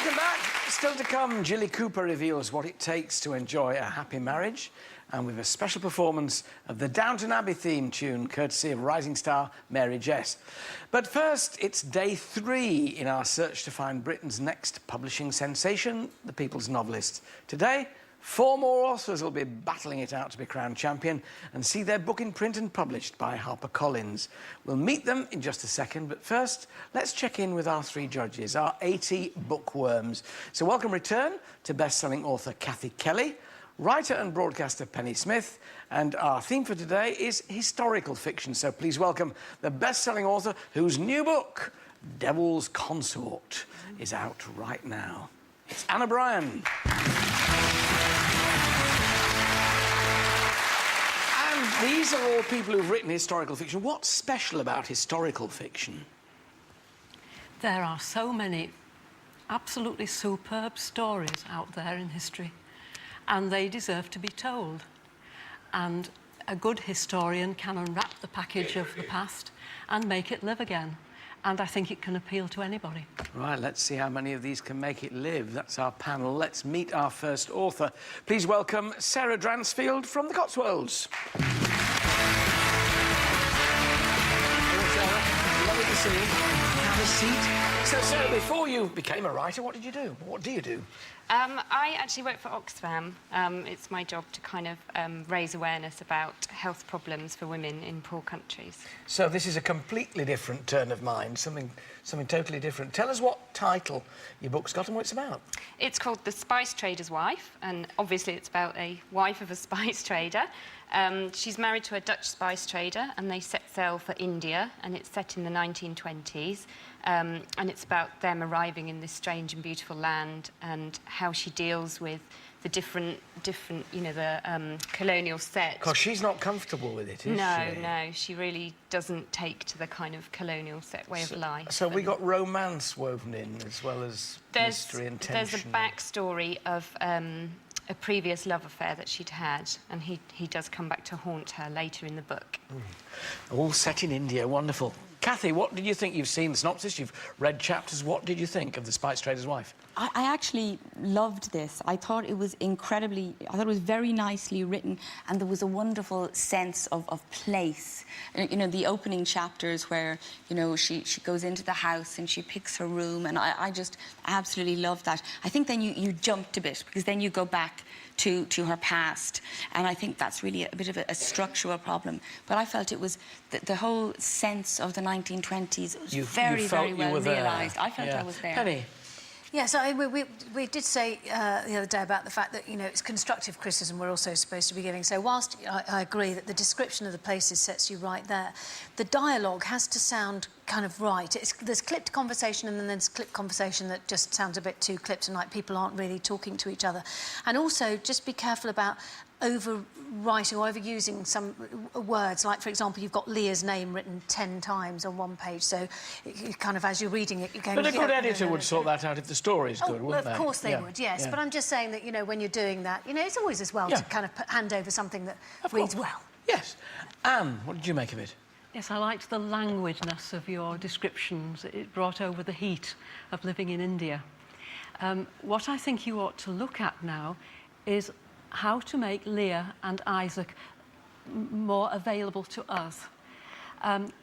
Welcome back. Still to come, Jilly Cooper reveals what it takes to enjoy a happy marriage, and with a special performance of the Downton Abbey theme tune, courtesy of rising star Mary Jess. But first, it's day 3 in our search to find Britain's next publishing sensation, the People's Novelist. Today, 4 more authors will be battling it out to be crowned champion and see their book in print and published by HarperCollins. We'll meet them in just a second, but first, let's check in with our 3 judges, our 80 bookworms. So welcome return to best-selling author Cathy Kelly, writer and broadcaster Penny Smith, and our theme for today is historical fiction. So please welcome the best-selling author whose new book, Devil's Consort, is out right now. It's Anna Bryan. These are all people who've written historical fiction. What's special about historical fiction? There are so many absolutely superb stories out there in history, and they deserve to be told. And a good historian can unwrap the package of the past and make it live again. And I think it can appeal to anybody. Right, let's see how many of these can make it live. That's our panel. Let's meet our first author. Please welcome Sarah Dransfield from the Cotswolds. Hello, Sarah. Lovely to see you. Have a seat. So, Sarah, before you became a writer, what did you do? What do you do? I actually work for Oxfam. It's my job to kind of raise awareness about health problems for women in poor countries. So this is a completely different turn of mind, something totally different. Tell us what title your book's got and what it's about. It's called The Spice Trader's Wife, and obviously it's about a wife of a spice trader. She's married to a Dutch spice trader, and they set sail for India, and it's set in the 1920s. And it's about them arriving in this strange and beautiful land and how she deals with the different, you know, the colonial set. Because she's not comfortable with it, is she? No, she really doesn't take to the kind of colonial set way of life. So we got romance woven in as well as mystery and tension. There's a backstory of a previous love affair that she'd had, and he does come back to haunt her later in the book. All set in India, wonderful. Cathy, what did you think? You've seen the synopsis, you've read chapters. What did you think of The Spice Trader's Wife? I actually loved this. I thought it was very nicely written, and there was a wonderful sense of place. You know, the opening chapters where, you know, she goes into the house and she picks her room, and I just absolutely loved that. I think then you jumped a bit, because then you go back to her past, and I think that's really a bit of a structural problem. But I felt it was the whole sense of the 1920s was very well realised. I felt I was there. Penny? Yes, we did say the other day about the fact that, you know, it's constructive criticism we're also supposed to be giving. So whilst I agree that the description of the places sets you right there, the dialogue has to sound kind of right. There's clipped conversation, and then there's clipped conversation that just sounds a bit too clipped and like people aren't really talking to each other. And also, just be careful about overwriting or overusing some words. Like, for example, you've got Leah's name written 10 times on one page, so you kind of, as you're reading it, you're going... But a good editor would sort that out if the story's good, wouldn't they? Of course they would, yes. But I'm just saying that, you know, when you're doing that, you know, it's always as well to kind of hand over something that reads well. Yes. Anne, what did you make of it? Yes, I liked the languageness of your descriptions. It brought over the heat of living in India. What I think you ought to look at now is how to make Leah and Isaac more available to us.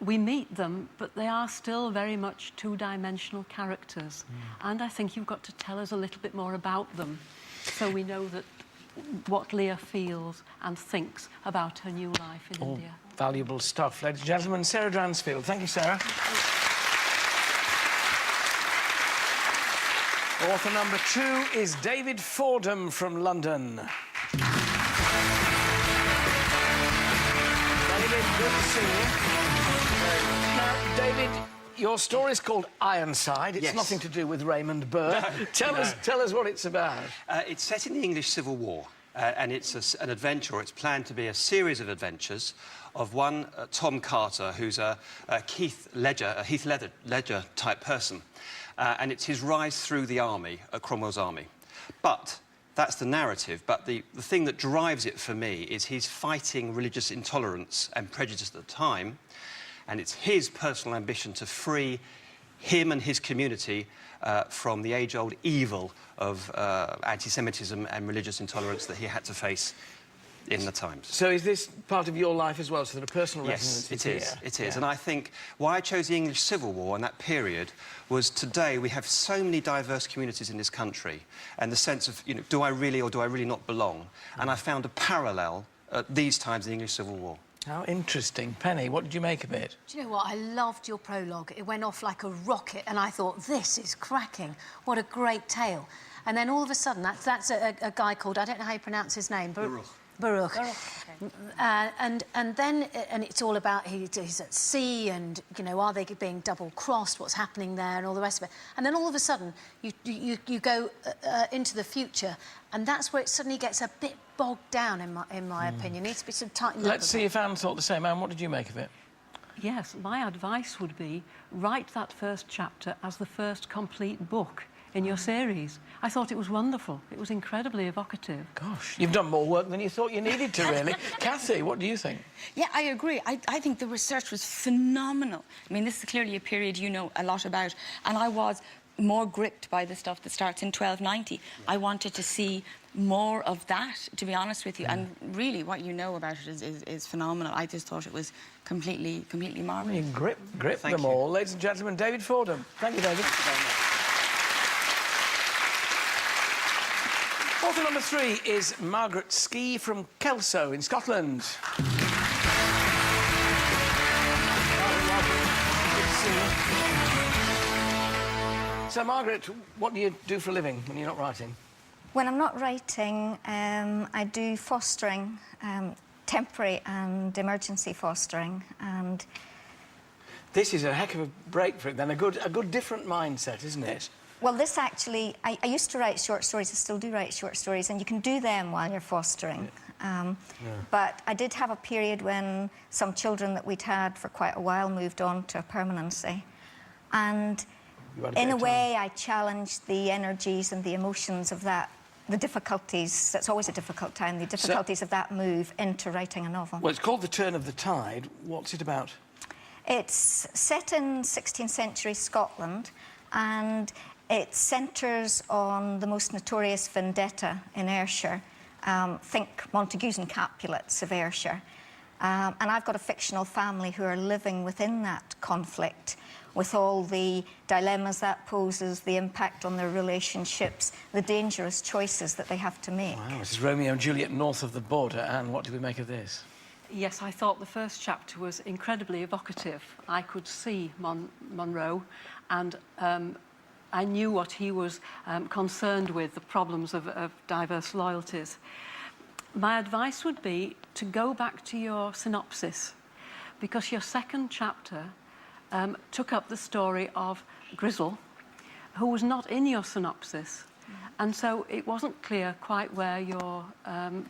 We meet them, but they are still very much two-dimensional characters. And I think you've got to tell us a little bit more about them, so we know that what Leah feels and thinks about her new life in India. Valuable stuff. Ladies and gentlemen, Sarah Dransfield. Thank you, Sarah. Author number 2 is David Fordham from London. David, good to see you. Now, David, your story's called Ironside. It's nothing to do with Raymond Burr. Tell us what it's about. It's set in the English Civil War, and it's an adventure, or it's planned to be a series of adventures of one Tom Carter, who's a Heath Ledger type person. And it's his rise through the army, Cromwell's army. But that's the narrative. But the thing that drives it for me is he's fighting religious intolerance and prejudice at the time, and it's his personal ambition to free him and his community from the age-old evil of anti-Semitism and religious intolerance that he had to face in the times. So is this part of your life as well, so that a personal Yes, resonance it is is. here? It is. And I think why I chose the English Civil War and that period was today we have so many diverse communities in this country and the sense of, you know, do I really or do I really not belong? And I found a parallel at these times in the English Civil War. How interesting. Penny, what did you make of it? Do you know what? I loved your prologue. It went off like a rocket, and I thought, this is cracking. What a great tale. And then all of a sudden, that's a guy called, I don't know how you pronounce his name, but Baruch. Okay. And then it's all about he's at sea, and you know, are they being double crossed? What's happening there, and all the rest of it. And then all of a sudden you go into the future, and that's where it suddenly gets a bit bogged down in my opinion. It needs to be sort of tightened up. Let's see if Anne thought the same. Anne, what did you make of it? Yes, my advice would be write that first chapter as the first complete book in your series. I thought it was wonderful. It was incredibly evocative. Gosh, you've done more work than you thought you needed to, really. Kathy, what do you think? Yeah, I agree. I think the research was phenomenal. I mean, this is clearly a period you know a lot about, and I was more gripped by the stuff that starts in 1290. I wanted to see more of that, to be honest with you, and really what you know about it is phenomenal. I just thought it was completely marvellous. You grip Thank them you. all. Ladies and gentlemen, David Fordham. Thank you, David. Author number 3 is Margaret Ski from Kelso in Scotland. So, Margaret, what do you do for a living when you're not writing? When I'm not writing, I do fostering, temporary and emergency fostering, and This is a heck of a break for it, then. A good different mindset, isn't it? well, this actually, I used to write short stories. I still do write short stories, and you can do them while you're fostering. But I did have a period when some children that we'd had for quite a while moved on to permanency, and You had a bit in a of way, I challenged the energies and the emotions of that, the difficulties. That's always a difficult time. The difficulties of that move into writing a novel. Well, it's called The Turn of the Tide. What's it about? It's set in 16th century Scotland, and it centres on the most notorious vendetta in Ayrshire. Think Montagues and Capulets of Ayrshire. And I've got a fictional family who are living within that conflict, with all the dilemmas that poses, the impact on their relationships, the dangerous choices that they have to make. Wow, this is Romeo and Juliet north of the border. And what do we make of this? Yes, I thought the first chapter was incredibly evocative. I could see Monroe, and I knew what he was concerned with, the problems of diverse loyalties. My advice would be to go back to your synopsis, because your second chapter took up the story of Grizzle, who was not in your synopsis. And so it wasn't clear quite where your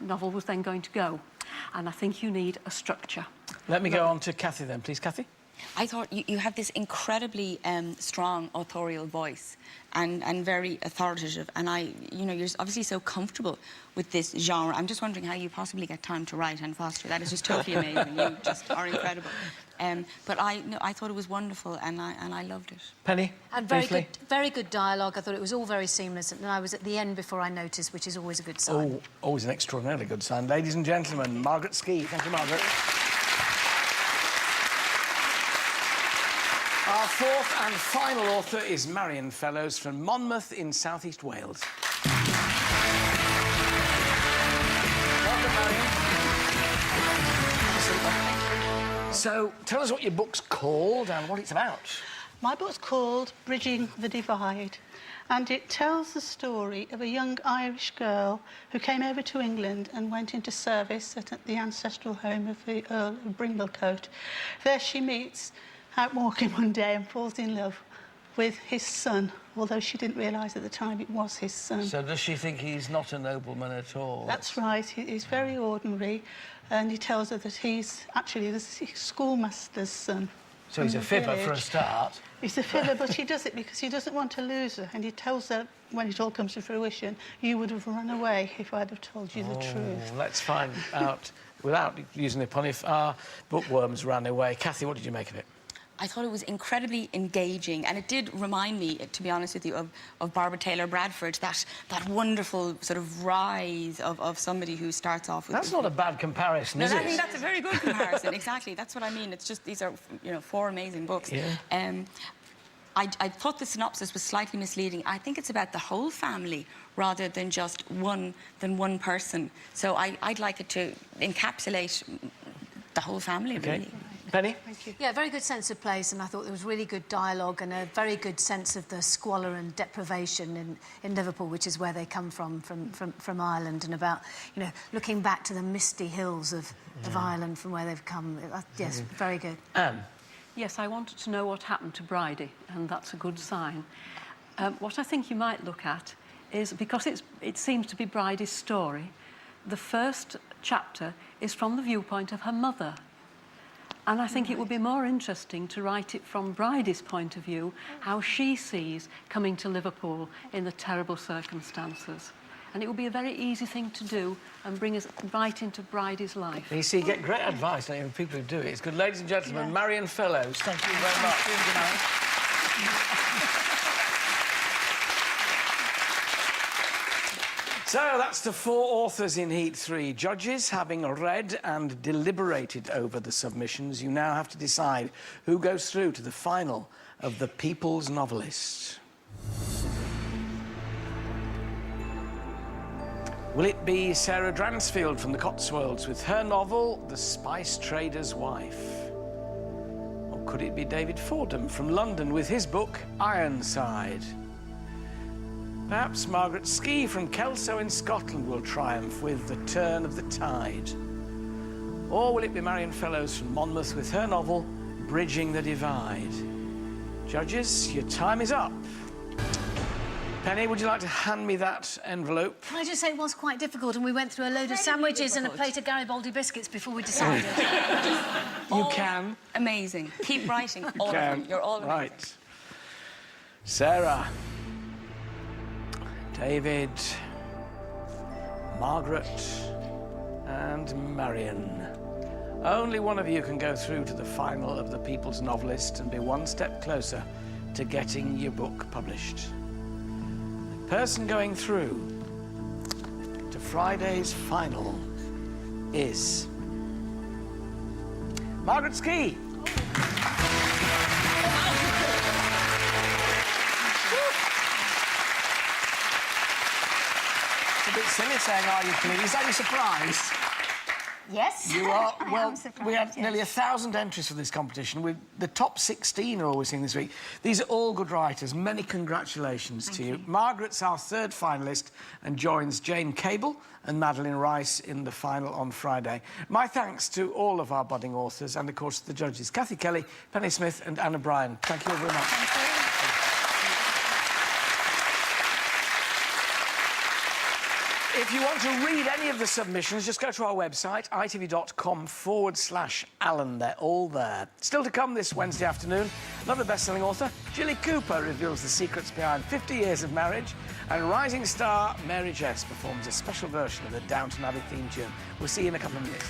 novel was then going to go. And I think you need a structure. Let me go on to Kathy then, please. Kathy? I thought you have this incredibly strong authorial voice and very authoritative, and you're obviously so comfortable with this genre. I'm just wondering how you possibly get time to write and foster. That is just totally amazing. You just are incredible. But I thought it was wonderful, and I loved it. Penny? And very good dialogue. I thought it was all very seamless, and I was at the end before I noticed, which is always a good sign. Oh, always an extraordinarily good sign. Ladies and gentlemen, Margaret Ski. Thank you, Margaret. Our fourth and final author is Marion Fellows from Monmouth in South East Wales. Welcome, Marion. So, tell us what your book's called and what it's about. My book's called Bridging the Divide, and it tells the story of a young Irish girl who came over to England and went into service at the ancestral home of the Earl of Brindlecote. There she meets, out walking one day, and falls in love with his son, although she didn't realise at the time it was his son. So does she think he's not a nobleman at all? That's right, he's very ordinary, and he tells her that he's actually the schoolmaster's son. So he's a fibber for a start. He's a fibber, but he does it because he doesn't want to lose her, and he tells her, when it all comes to fruition, you would have run away if I'd have told you the truth. Let's find out, without using the pun, if our bookworms ran away. Kathy, what did you make of it? I thought it was incredibly engaging, and it did remind me, to be honest with you, of Barbara Taylor Bradford, that wonderful sort of rise of somebody who starts off with... That's not a bad comparison, is it? I think that's a very good comparison, exactly. That's what I mean. It's just, these are, you know, 4 amazing books. Yeah. I thought the synopsis was slightly misleading. I think it's about the whole family rather than just one person. So I'd like it to encapsulate the whole family, really. Penny? Thank you. Yeah, very good sense of place, and I thought there was really good dialogue and a very good sense of the squalor and deprivation in Liverpool, which is where they come from Ireland, and about, you know, looking back to the misty hills of Ireland from where they've come. Yes, very good. Anne? Yes, I wanted to know what happened to Bridie, and that's a good sign. What I think you might look at is, because it seems to be Bridie's story, the first chapter is from the viewpoint of her mother. And I think it would be more interesting to write it from Bridie's point of view, how she sees coming to Liverpool in the terrible circumstances. And it would be a very easy thing to do and bring us right into Bridie's life. You see, you get great advice, don't you, from people who do it. It's good. Ladies and gentlemen, Marion Fellows, thank you very much. Good night. So that's the 4 authors in Heat 3. Judges, having read and deliberated over the submissions, you now have to decide who goes through to the final of the People's Novelist. Will it be Sarah Dransfield from the Cotswolds with her novel, The Spice Trader's Wife? Or could it be David Fordham from London with his book, Ironside? Perhaps Margaret Ski from Kelso in Scotland will triumph with The Turn of the Tide. Or will it be Marion Fellows from Monmouth with her novel, Bridging the Divide? Judges, your time is up. Penny, would you like to hand me that envelope? Can I just say it was quite difficult, and we went through a load of sandwiches and a plate of Garibaldi biscuits before we decided. You can. Amazing. Keep writing, all of them. You're all amazing. Right. Sarah. David, Margaret, and Marion. Only one of you can go through to the final of the People's Novelist and be one step closer to getting your book published. The person going through to Friday's final is Margaret Ski. It's a bit silly saying, are you pleased? Are you surprised? Yes. You are. I Well, am surprised, we had yes. nearly 1,000 entries for this competition. The top 16 are always seen this week. These are all good writers. Many congratulations to you. Margaret's our 3rd finalist and joins Jane Cable and Madeline Rice in the final on Friday. My thanks to all of our budding authors and, of course, the judges, Cathy Kelly, Penny Smith and Anna Bryan. Thank you all very much. Thank you. If you want to read any of the submissions, just go to our website, itv.com/Alan. They're all there. Still to come this Wednesday afternoon, another best-selling author, Jilly Cooper, reveals the secrets behind 50 years of marriage, and rising star Mary Jess performs a special version of the Downton Abbey theme tune. We'll see you in a couple of minutes.